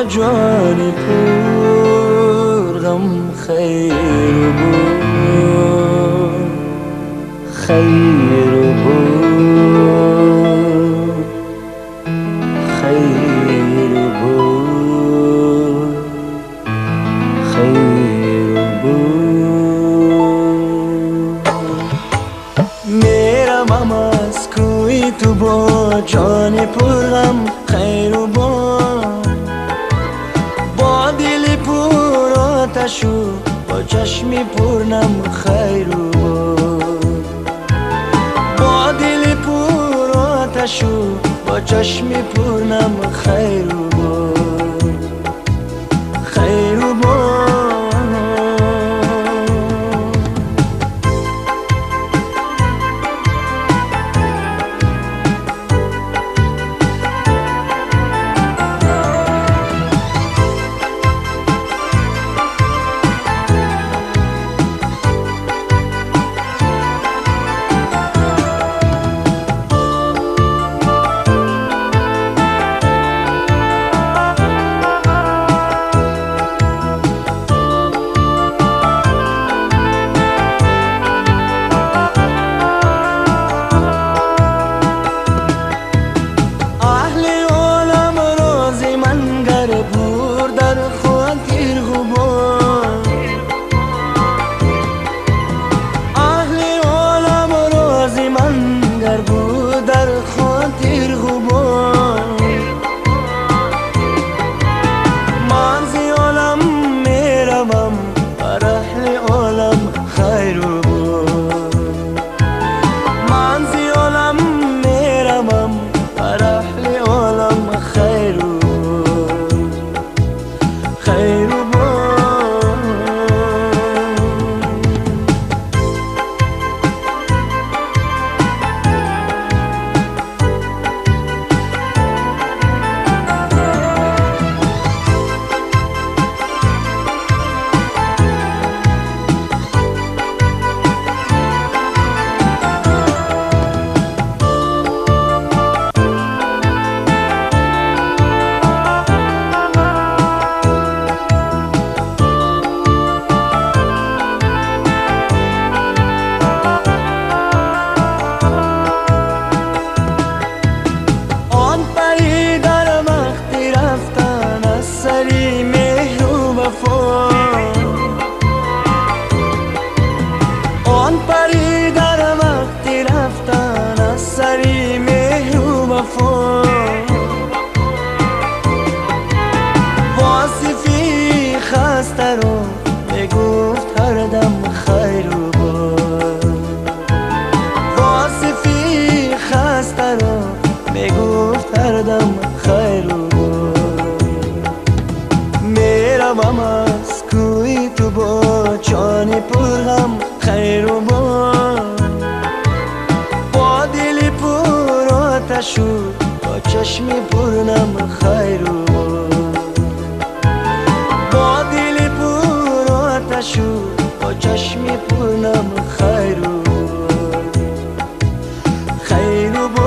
جان پر غم خیر بود، خیر بود، خیر بود، خیر بود. میروم از کوی تو با جان پر غم خیر بود، با دل پر آتش و با چشمی پر نم خیر بود، با دل پر آتش و با چشمی پر نم خیر بود، خیر بود. میروم از کوی تو با جان پر غم خیر بود، با دل پر آتش و با چشم پر نم خیر بود، با دل پر آتش و با چشم پر نم خیر بود، خیر بود.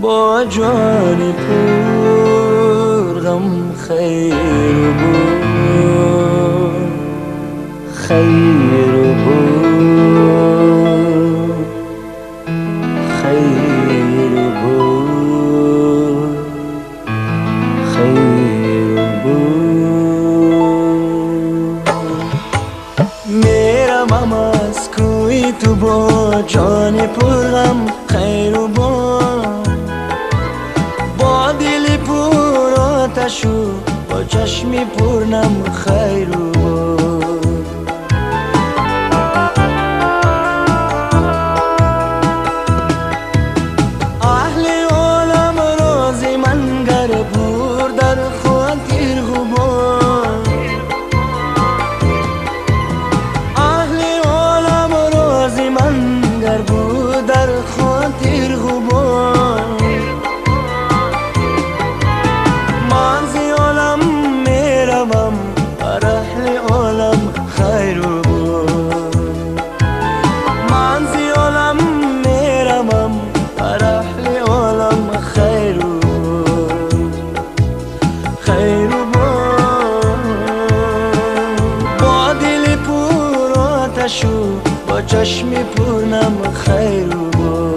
با جان پر غم خیر بود، خیر بود، خیر بود، خیر بود. میروم از کوی تو با جان پر غم خیر بود، با دل پر آتش و با چشمی پر نم خیر بود. اهل عالم راضی من گر بور در خاطر غبار، اهل عالم آتشو با چشمی پرنم خیر و با